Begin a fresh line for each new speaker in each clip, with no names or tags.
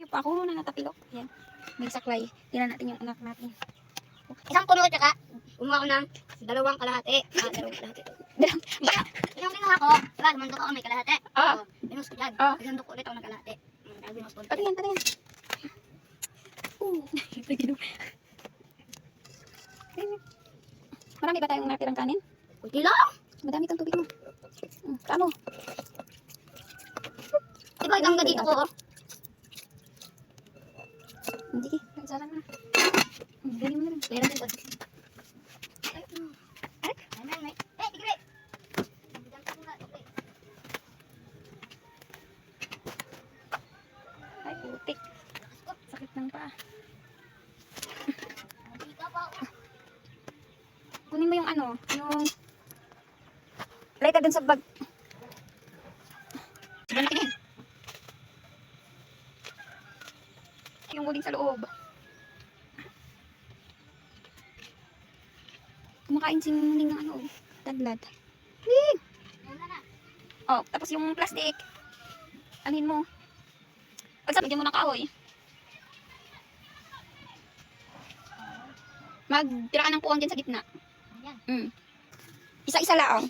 Yung pa ako na natapilok. Ayan. May saklay. Tingnan natin yung anak natin.
Isang puno tsaka gumawa ko ng dalawang kalahati. Dalawang kalahati. Yung kinuha ko, diba, lumandok ako may kalahati. So, binus ko dyan. Isandok ko ulit ako ng kalahati. Binus ko ulit.
Patingin, patingin. Marami ba tayong natirang kanin?
Kunti lang.
Madami kang tubig mo. Kamo.
Diba, hanggang dito ko.
Hindi, nagsalang na. Dali mo na rin.
Meron din doon. Tigre!
Ay, putik. Sakit ng paa. Kunin mo yung ano, yung lighter dun sa bag. Sobrang tingin. Yung uling sa loob. Kumakain si Muning ng ano, tadlad. Ning! Oh, tapos yung plastic. Alin mo. Pagsabigyan mo ng kahoy. Magtira ka ng puwang dyan sa gitna. Isa-isa lang.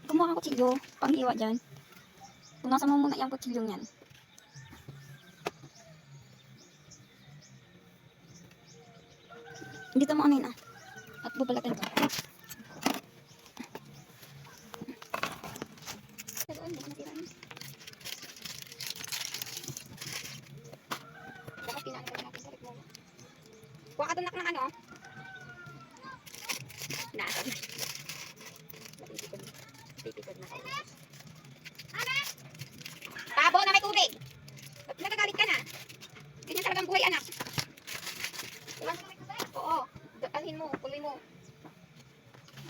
Kumuha kang kutsilyo, panghiwa dyan. Punasan mo muna yung kutsilyo niyan. Dito mo ano yun at bubalatan ko. Kuha ka doon ng ano. Nasa. Pipikod na ako. Tabo na may tubig. Ba't nagagalit ka na? Ganyan talagang buhay, anak. Oo. Alhin mo, puloy mo.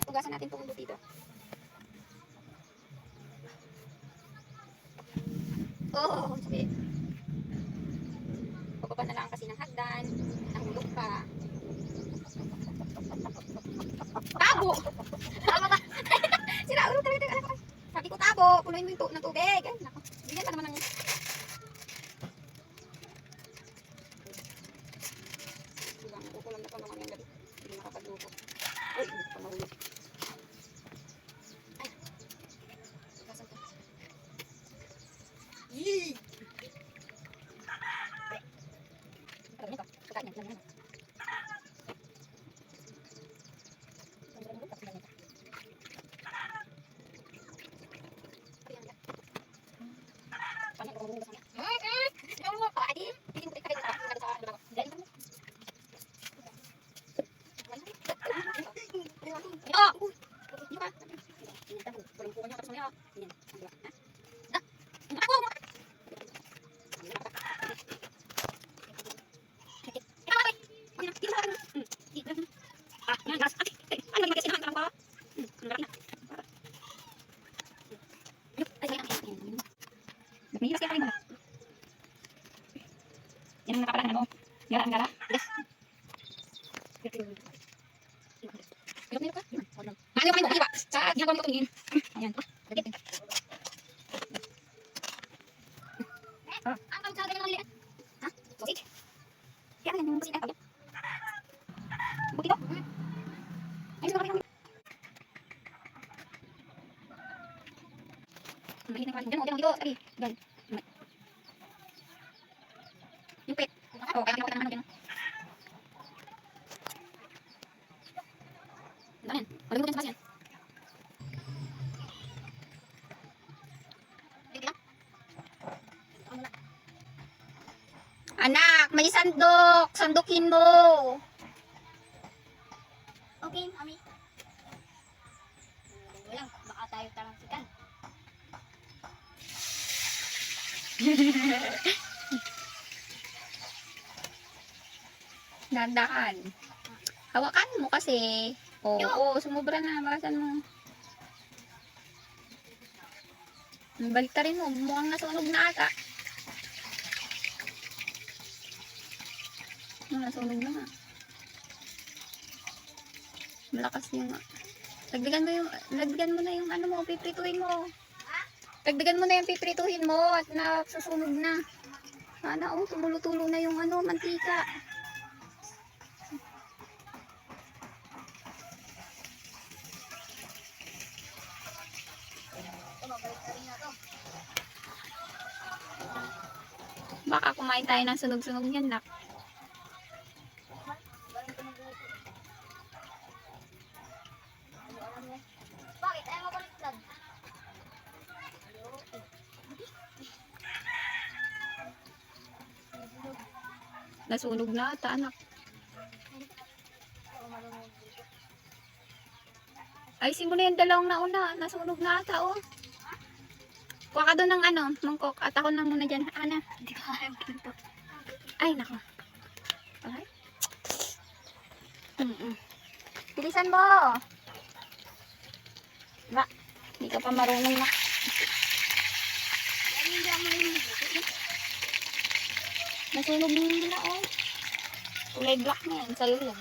Tugasan natin itong dito. Oo, sabi. Pababa na lang kasi ng hagdan. Nahulog pa. Tabo! Tabo ba? Sira ulo talaga yung anak ko. Sabi ko tabo, puloy mo yung ng tubig. Ay, nako. Bigyan pa naman ng... Nakukulam na pa naman yung gabi. Hindi makapagluto. Uy, hindi pa mahulog. Ay. Kasan to? Yee! Ay. Ito. Pagkain yan. Mahirap kaya kayo. Yan ang nakapala mo. Gara ang gara. Yes. Hirap ka? Ano kami mo? Iba. Sa ginagawa mo ito tingin. Ayan.
Ang pagsabi ng maliit.
Ha? Sausage? Kaya yan yung sausage. Buti to? Ayos na kami. Mahit na kami. Diyan dito. Sabi. Diyan. Yung pet. Oh, kaya kami ng ano dyan. Ano yan? Malagay mo dyan sa base yan. Anak, may sandok. Sandukin mo.
Okay, Mami. Walang, baka tayo talangsikan.
Dandaan. Hawakan mo kasi. Oo, sumubra na. Bakasan mo. Baliktarin mo. Mukhang nasunog na ata. Nasunog na nga. Malakas yung... Dagdagan mo na yung ano mo, piprituhin mo. Dagdagan mo na yung piprituhin mo at nasusunog na. Sana oh, tumulo-tulo na yung ano, mantika. Baka kumain tayo ng sunog-sunog niyan, nak.
Bakit? Ayaw mo baliktad.
Nasunog na ata, anak. Ayusin mo na yung dalawang nauna. Nasunog na ata, oh. Kuha ka doon ng ano, mangkok. At ako na muna dyan. Ana.
Hindi ko kaya magluto.
Ay, nako. Okay. Bilisan mo. Ba, hindi ka pa marunong na.
Ay, hindi ako maluluto.
Nasunog na, oh. Kulay black na yan. Sa'yo yan.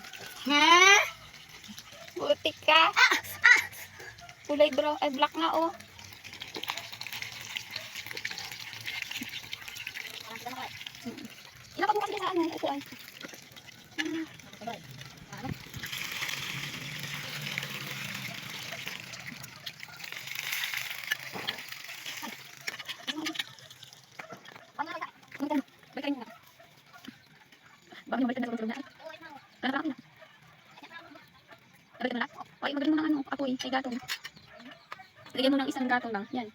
Ha?
Butik ka. Kulay brown. Ay, black na, oh. Ilan pa bukas ka sa ano? Ito ay. Balikan mo na. Bakit mo balikan na tulog na? Balikan mo na. Balikan mo na. Okay, magaling mo ng ano, apoy, ay gatong. Lagyan mo ng isang gatong lang. Yan.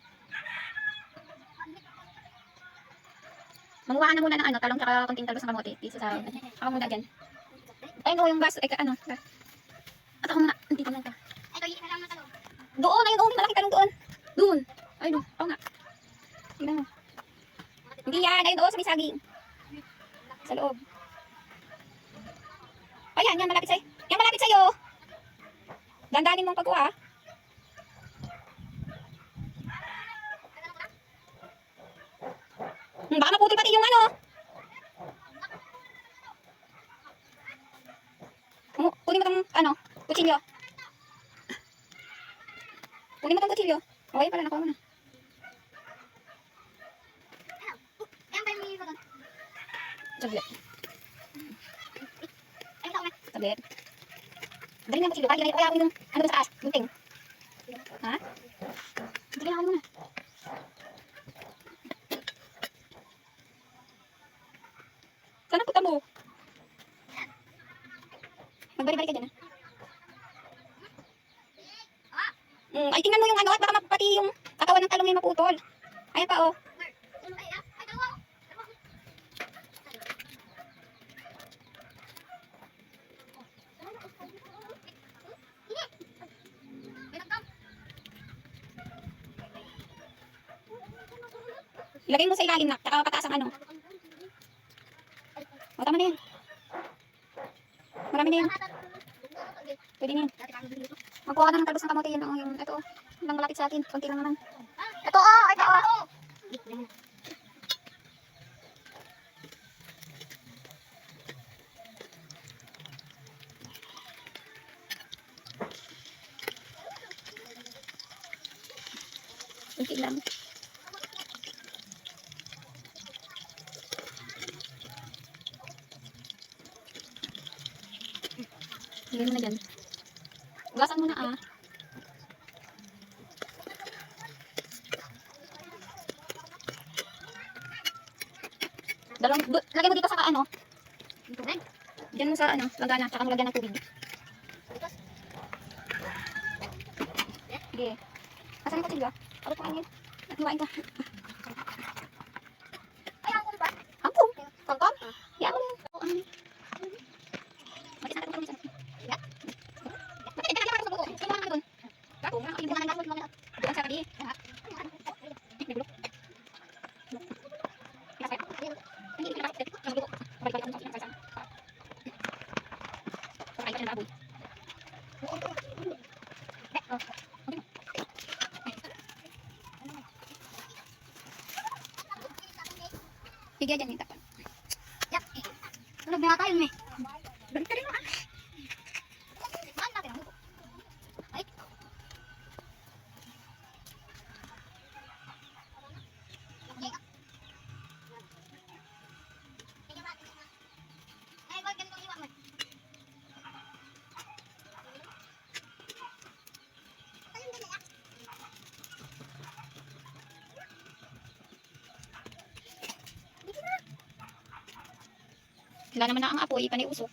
Manguhaan na muna ng ano, talong tsaka konting talbos ng kamote. Dito sa ako muna dyan. Ayun o, yung gas. Ay, ano. Gas. At ako muna. Dito lang ka.
Ito, hindi na lang matalong.
Doon, ayun o. Malaki talong doon. Doon. Ayun o. Oo nga. Tingnan mo. Hindi yan. Ayun o, sa may saging. Sa loob. Ayan, yan. Malapit sa'yo. Yan, malapit sa'yo. Dandanin mong pagkuha. Baka maputol pati yung ano. Kunin mo tong ano, kutsilyo. Kunin mo tong kutsilyo. Okay pala, nakuha mo na.
Ayan ba yung doon?
Saglit.
Ay, ito na.
Saglit. Dali na yung kutsilyo. Kaya ako yung ano doon sa taas. Yung ting. Ha? Sige, nakuha mo na. Saan ang puta mo? Magbalik-balik ka dyan, ha? Ay, tingnan mo yung ano at baka pati yung katawan ng talong yung maputol. Ayan pa, oh.
Ay, dalawa.
Ilagay mo sa ilalim na, tsaka pataas ang ano. O, tama na yan. Marami na yan. Pwede na yan. Magkuha ka na ng talbos ng kamote. Yan, oh, yung, ito, oh. Lang malapit sa atin. Kunti lang naman. Ito, oh, ito, oh. Kunti lang. Lagyan mo na dyan. Ugasan mo na, ah. Lagyan mo dito sa ano. Diyan mo sa ano, lagana, tsaka mo lagyan ng tubig. Sige. Asan yung kutsilyo? Ano pa kanyan? Naghiwain ka.
Ay, ang ba?
Angkong. Kangkong? Yan mo na. Matis natin kung kami sa bakit ito na lang ako sa buko? Ito na lang doon. Gato, mga kalimbukan ng gasol. Doon sa kadi. Nagbulok. Hindi ko nakakit. Ang buko. Balik-balik ako sa kasa. Pakain ka ng baboy. Sige, dyan yung tapan.
Tulog na tayo, eh.
Balik ka rin, ah.
Saan natin ang buko?
Wala naman na ang apoy, panay usok.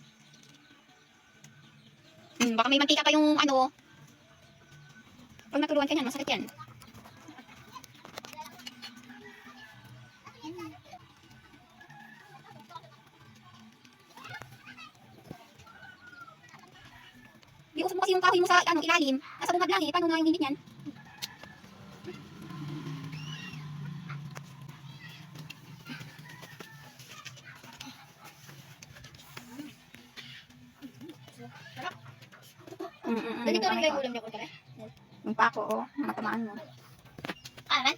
Baka may mantika pa yung ano. Pag natuluan ka niyan, masakit yan. Iusok mo kasi yung kahoy mo sa ano, ilalim. Nasa bungad lang eh. Paano na hindi yan?
Ganito rin kayo ulam niyo ko pala.
Yung pako, oh. Matamaan mo.
Ah, man?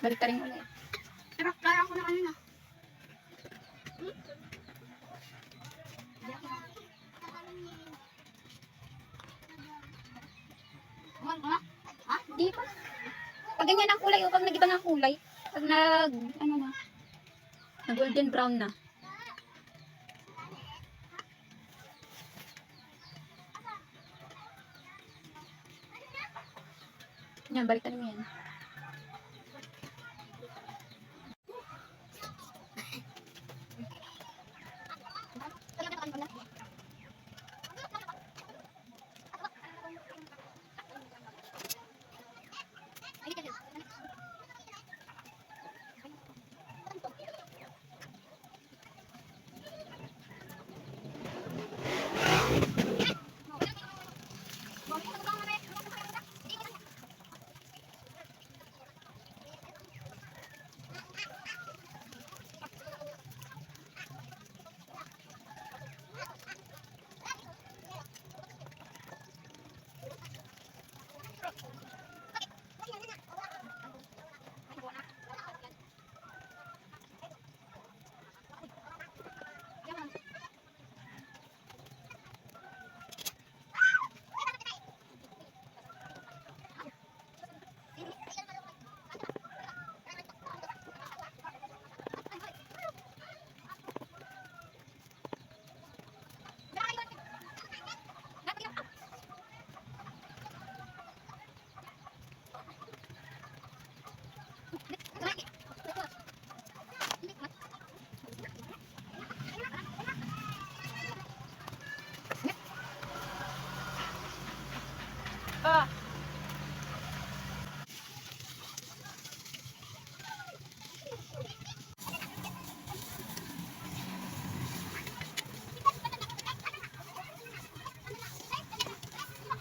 Balik ka rin ulit.
Pero kaya ako na ano na.
Di pa. Pag ganyan ang kulay, o pag nag-iba ng kulay, pag ano na, golden brown na. Yan, balikan mo yan.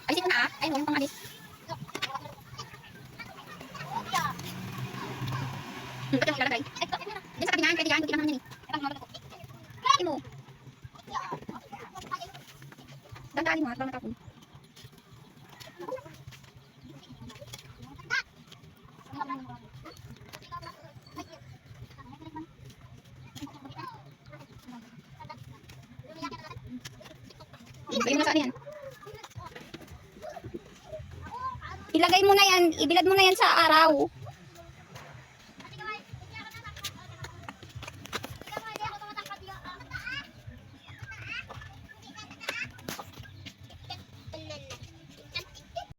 Alisin mo na ah. Ayun, yung pang-alis. Ba't yung ilalagay? Diyan sa kabinaan, pwede yan. Kunti lang naman yan eh. Lagi mo. Dandaan mo ha, parang matapon. Ilagay mo na sa ano yan. Ilagay mo na yan, ibilad mo na yan sa araw.